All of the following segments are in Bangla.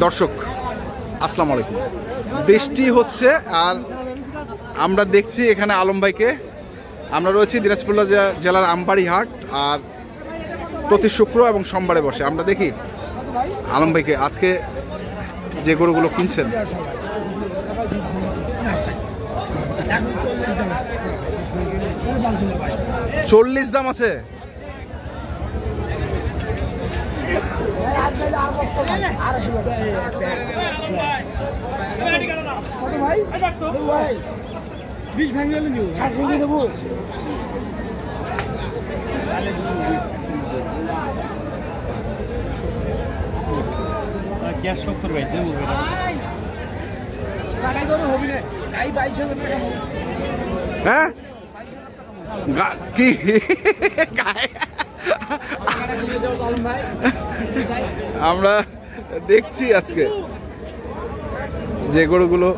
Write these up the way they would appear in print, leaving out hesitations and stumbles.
দর্শক আসসালামু আলাইকুম। বৃষ্টি হচ্ছে আর আমরা দেখছি এখানে আলম ভাইকে। আমরা রয়েছি দিনাজপুর জেলার আমবাড়ি হাট, আর প্রতি শুক্র এবং সোমবারে বসে। আমরা দেখি আলম ভাইকে আজকে যে গরুগুলো কিনছেন। 40 দাম আছে। হ্যাঁ কি আমরা দেখছি আজকে যে গরুগুলো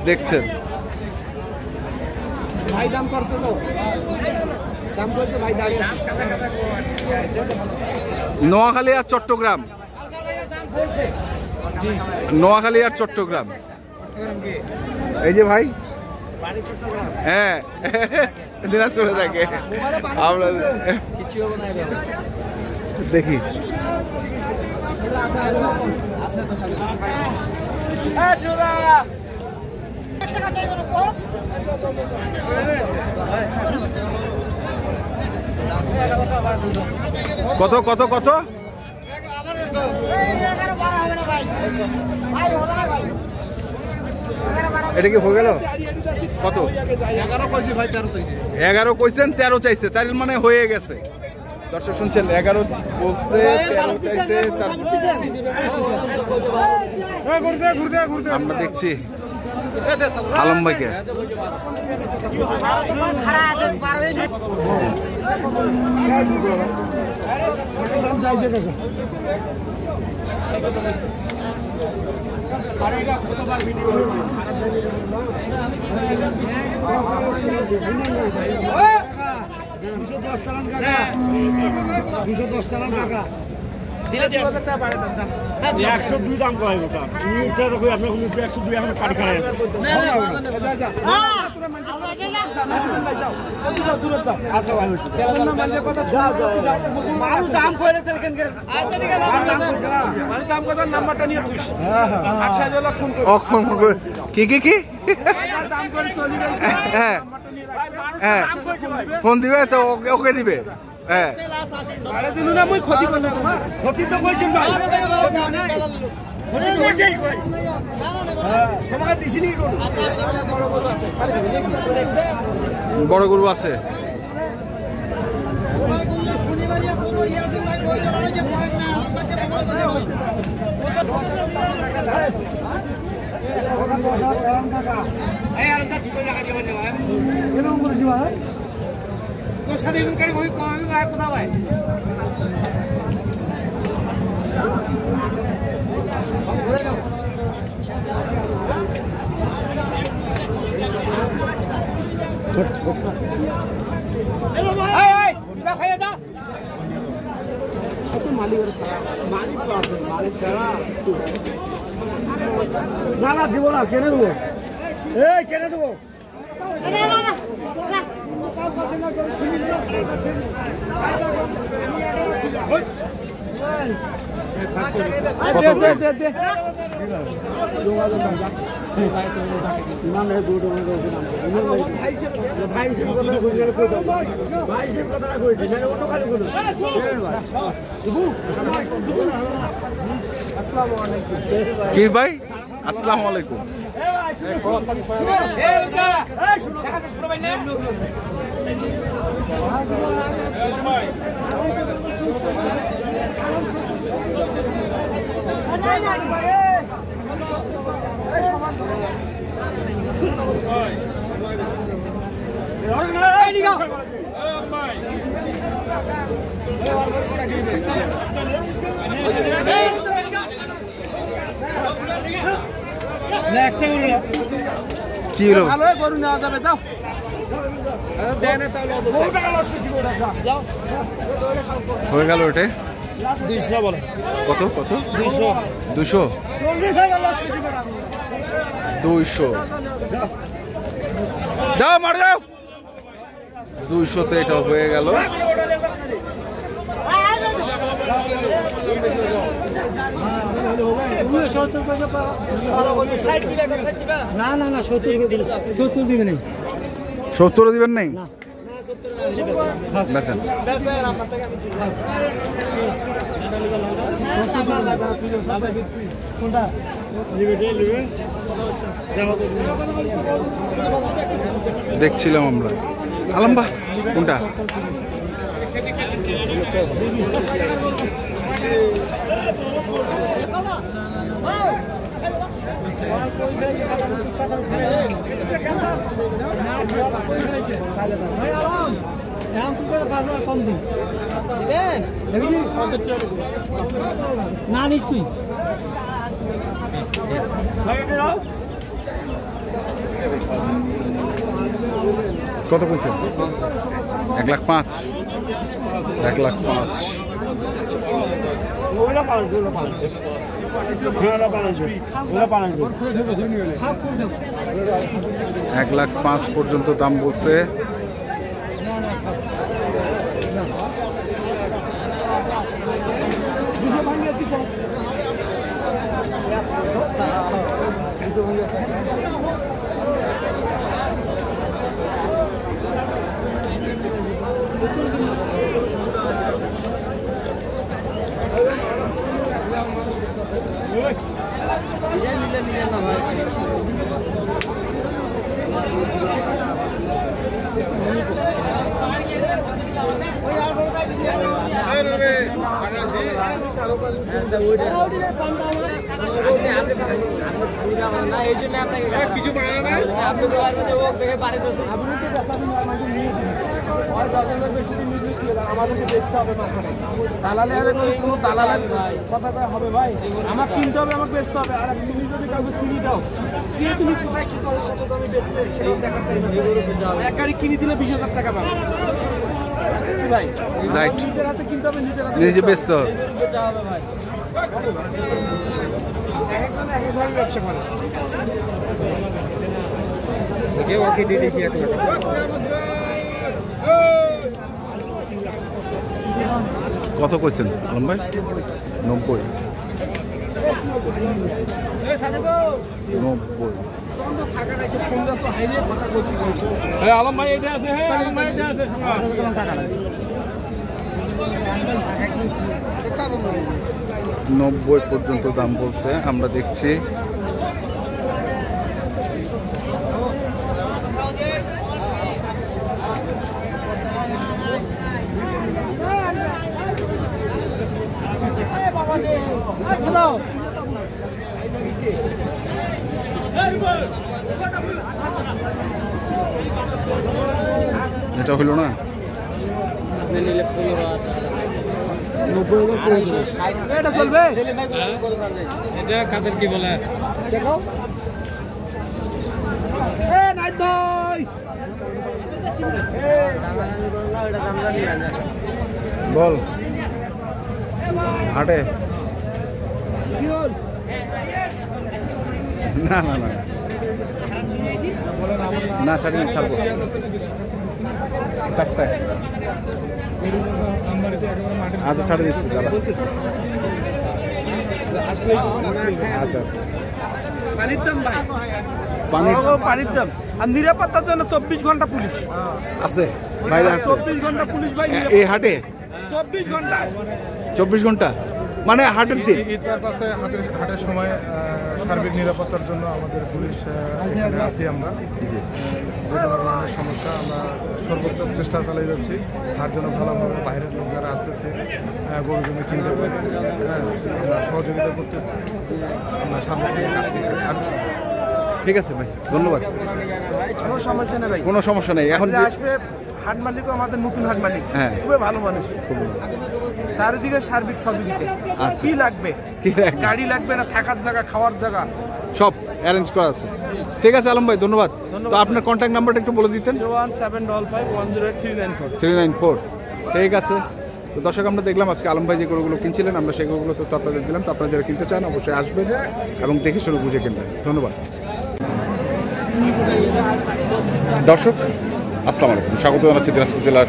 দেখছেন। নোয়াখালী আর চট্টগ্রাম, নোয়াখালী আর চট্টগ্রাম। এই যে ভাই, হ্যাঁ দিনাজপুরে থাকে। আমরা দেখি কত কত কত এটা কি হয়ে গেল? কত? 11 কইছি ভাই, 13 চাইছে। 11 কইছেন, 13 চাইছে, তার মানে হয়ে গেছে। দর্শক শুনছেন, 11 বলছে, 13 চাইছে। আমরা দেখছি আলম ভাইকে। দাম কয় নাম্বারটা নিয়ে কি কি কি হ্যাঁ ফোন দিবে তো ওকে দিবে। হ্যাঁ ক্ষতি তো করছেন ভাই, তোমাকে দিছিনি। বড় গরু আছে। না না দিব না, কেনে দেবো, এই কেনে দেবো। কি ভাই, আসসালামু আলাইকুম। কি হলো? ভালো গরু নেওয়া যাবে, যাও। হয়ে গেল ওটা। 200 বলে। কত কত? 200 200 200 যাও মার যাও। 200-তে এটা হয়ে গেল। না না না 70 দিবে নেই। 70 দিবেন নাই? বেচেন। দেখছিলাম আমরা। আলম্বা কোনটা? না নিশ্চয়ই কত কইছে? 1,05,000 1,05,000 1,05,000 পর্যন্ত দাম বলছে। আমার কিনতে হবে, আমাকে বেচতে হবে। আর তুমি যদি কাউকে কিনি দাও, কিনে তুমি কোথায় কি করো, কত দামে বেচতে, সেই টাকাটা এক গাড়ি কিনে দিলে 20,000 টাকা পাবে ভাই। রাইট, নিজের হাতে কিনতে হবে, নিজের হাতে নিজে বেচতে হবে। ভাই একভাবে ব্যবসা করে। ওকে দিয়ে দিয়েছি 1 লাখ। কত কইছেন আলম ভাই? 90 আলম ভাই এটা আছে, হ্যাঁ আলম ভাই এটা আছে। 90 পর্যন্ত দাম বলছে, আমরা দেখছি। এটা হইল না? এটা চলবে, এটা কাদের কি বলে দেখো। বল হাটে না না না না ছাড়বেন, ছাড়বো 4টায়। আচ্ছা ছাড়ে দিচ্ছি দাদা। আচ্ছা আচ্ছা, পানির দাম ভাই, পানির দাম। আর নিরাপত্তার জন্য 24 ঘন্টা পুলিশ আছে, বাইরে আছে 24 ঘন্টা পুলিশ ভাই এই হাটে। 24 ঘন্টা 24 ঘন্টা মানে হাটের দিন? ঈদ পারপাসে হাটের সময় সার্বিক নিরাপত্তার জন্য আমাদের পুলিশ এখানে আছি আমরা। যে ধরনের সমস্যা আমরা সর্বোত্তম চেষ্টা চালিয়ে যাচ্ছি, তার জন্য ভালোভাবে বাইরের লোক যারা আসতেছে গরু জমি কিনতে পারে আমরা সহযোগিতা করতেছি। আমরা সার্বক্ষণিক আছি। ঠিক আছে ভাই, ধন্যবাদ। কোনো সমস্যা নেই ভাই, কোনো সমস্যা নেই। এখন যে আসবে হাট মালিকও আমাদের নতুন হাট মালিক, হ্যাঁ খুবই ভালো মানুষ, চারিদিকে সার্বিক সহযোগিতা। আচ্ছা, কি লাগবে, গাড়ি লাগবে না, থাকার জায়গা, খাওয়ার জায়গা সব অ্যারেঞ্জ করা আছে। ঠিক আছে আলম ভাই, ধন্যবাদ। তো আপনার কন্ট্যাক্ট নাম্বারটা একটু বলে দিতেন। 01755108394। 394। ঠিক আছে, তো দর্শক আমরা দেখলাম আজকে আলম ভাই যে গরুগুলো কিনছিলেন, আমরা সেই গরুগুলো তো আপনাদের দিলাম। তো আপনারা যারা কিনতে চান অবশ্যই আসবেন এবং দেখে শুনে বুঝে কিনবেন। ধন্যবাদ দর্শক, আসসালামু আলাইকুম, স্বাগত জানাচ্ছি দিনাজপুর জেলার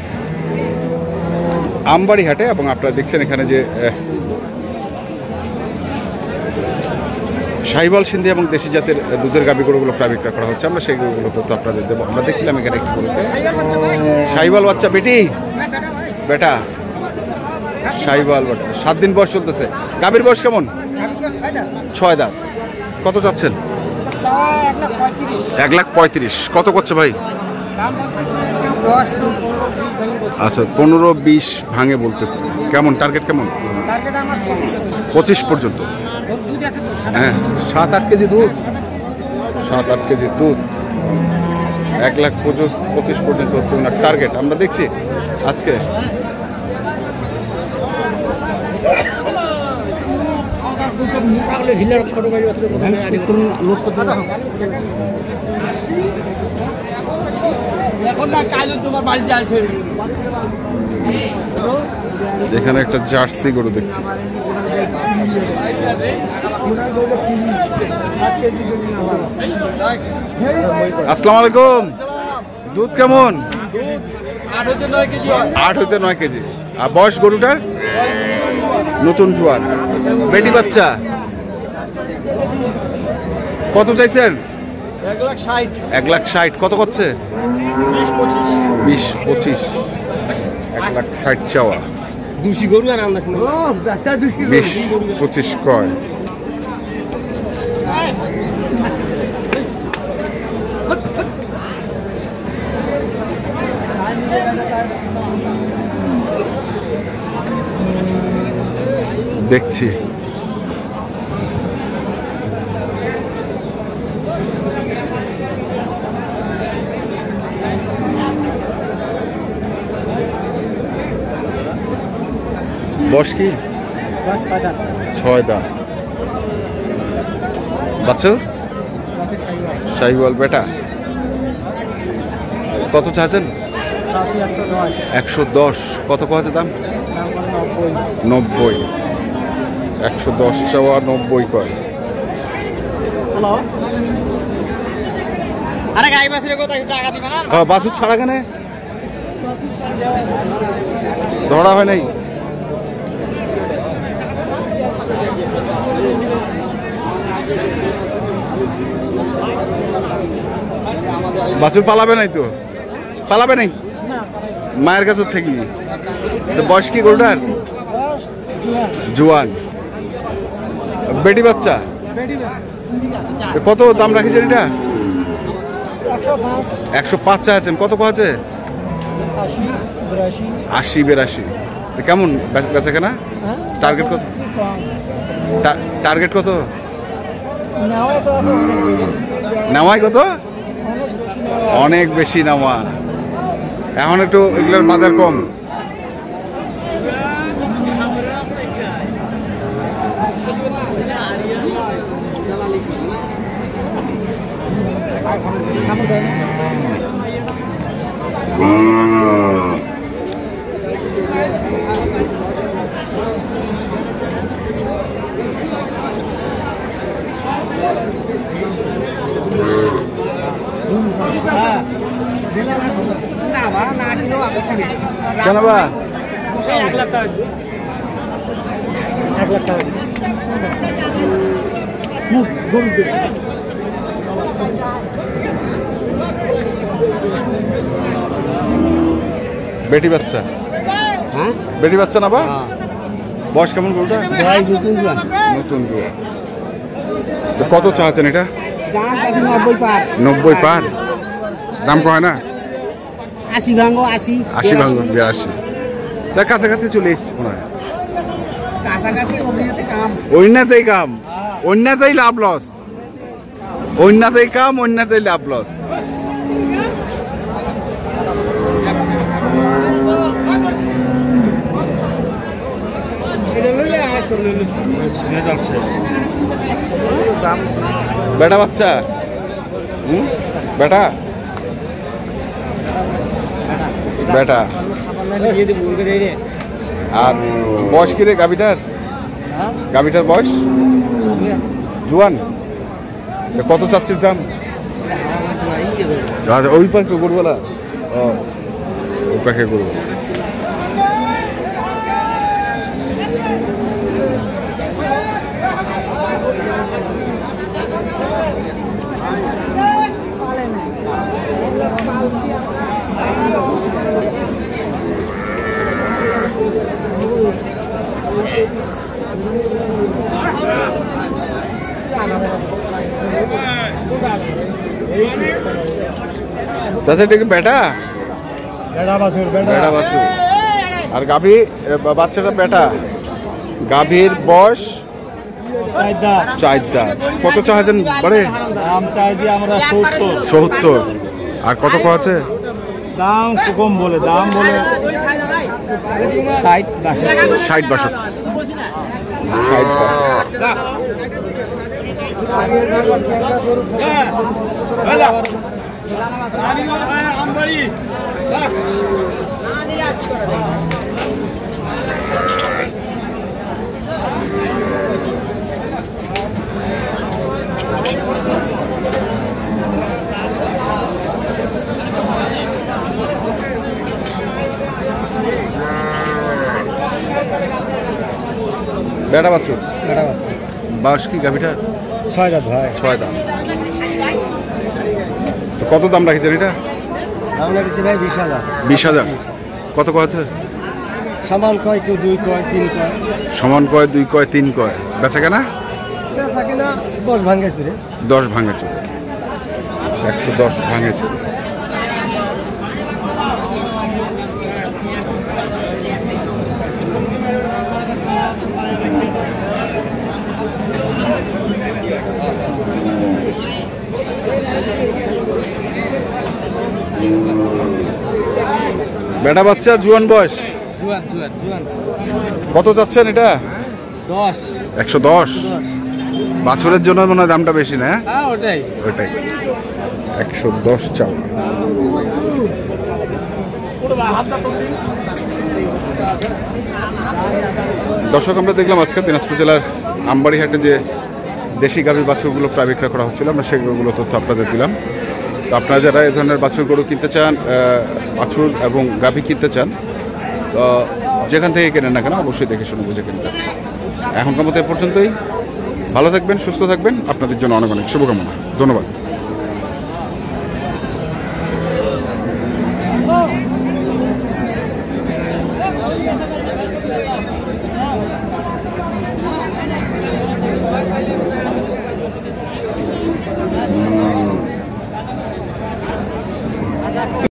আমবাড়ি হাটে। এবং আপনারা দেখছেন এখানে যে শাহিওয়াল সিন্ধি এবং দেশি জাতের দুধের গাভী গরুগুলো প্রায় বিক্রয় করা হচ্ছে। আমরা সেই গরুগুলো তো আপনাদের দেবো। আমরা দেখছিলাম এখানে একটি গরুতে শাহিওয়াল বাচ্চা বেটি বেটা, শাহিওয়াল বাচ্চা 7 দিন বয়স চলতেছে। গাভীর বয়স কেমন? 6 দাঁত। কত চাচ্ছেন? 1,35,000। কত করছে ভাই? আচ্ছা 15-20 ভাঙে বলতেছে। কেমন টার্গেট? কেমন? 25 পর্যন্ত। হ্যাঁ 7-8 কেজি দুধ, 7-8 কেজি দুধ, 1,25,000 পর্যন্ত হচ্ছে ওনার টার্গেট। আমরা দেখছি আজকে এখানে একটা জার্সি গরু দেখছি। আসসালামু আলাইকুম। দুধ কেমন? 8 হইতে 9 কেজি। আর বয়স গরুটার? নতুন জোয়ান, বেটি বাচ্চা। কত চাইছেন? 1,60,000। কত করছে? 20-25। 1,60,000 চাওয়া, 20-25 কয়। দেখছি বয়স কি? 6 দাঁত। বাছুর শাহিওয়াল বেটা। কত চাচ্ছেন? 110। কত কত দাম? 90। 110 চাওয়া, 90 কয়। বাছুর ছাড়া কেন ধরা হয় নাই? বাছুর পালাবে নাই তো? পালাবে নাই মায়ের কাছে থেকে। বয়স কি গরুটার? জোয়ান, বেটি বাচ্চা। কত দাম রাখিছেন এটা? 105 চাচ্ছেন। কত আছে? 80-82। কেমন বেচা কেনা? টার্গেট কত? টার্গেট কত? নেওয়াই কত? অনেক বেশি নেওয়া। এখন একটু এগুলোর বাজার কম। কেন বা? 1 লাখ টাকা। 1 লাখ টাকা গরু দেবে। বেটি বাচ্চা? হ্যাঁ বেটি বাচ্চা না বা? বয়স কেমন গরুটা? নতুন জোয়া। তো কত চাচ্ছেন এটা? 90 পার। দাম কয় না? 80 ভাঙো, 80 ভাঙো, 82। তার কাছাকাছি চলে এসছে মনে হয়। কাছাকাছি অন্যতেই কাম, অন্যতেই লাভ লস। অন্যতেই কাম, অন্যতেই লাভ লস। বেটা বাচ্চা? বেটা বেটা আর বয়স কি রে গাভিটার? গাভিটার বয়স জুয়ান। কত চাচ্ছিস দাম? ওই পাখি গরুওয়ালা, ও ওই পাখি গরুওয়ালা। চাচা এটা কি বেটা? বেটা বাছুর। আর গাভী বাচ্চাটা বেটা। গাভীর বয়স 4 দাঁত। কত চাচ্ছেন বাড়ে? দাম চাই দিয়ে আমরা 70। আর কত কো আছে? দাম কম বলে, দাম বলে 60 62। বেটা বাছুর। বয়স কি গাভিটার? 6 দাঁত ভাই। 6 দাঁত। তো কত দাম রাখছেন এটা? দাম লাগছে ভাই 20,000। 20,000। কত কয় আছে? সমান কয়, কেউ 2 কয় 3 কয়। সমান কয়, 2 কয়, 3 কয়। বেচা কেনা? বেচা কিনা 10 ভাঙেছে রে। 10 ভাঙেছে। 110 ভাঙেছে। বেটা বাচ্চা জুয়ান বয়স। কত চাচ্ছেন এটা? 10। 110। বাছুরের জন্য মনে হয় দামটা বেশি না? হ্যাঁ ওটাই। 110 চাওয়া। দর্শক, আমরা দেখলাম আজকে দিনাজপুর জেলার আমবাড়িহাটে যে দেশি গাভীর বাছুরগুলো প্রায় বিক্রয় করা হচ্ছিল, আমরা সেগুলো তথ্য আপনাদের দিলাম। তো আপনারা যারা এই ধরনের বাছুর গরু কিনতে চান, বাছুর এবং গাভী কিনতে চান, তো যেখান থেকে কেনেন না কেন অবশ্যই দেখে শুনে বুঝে কিনতে। এখনকার মতো এ পর্যন্তই। ভালো থাকবেন, সুস্থ থাকবেন। আপনাদের জন্য অনেক অনেক শুভকামনা। ধন্যবাদ।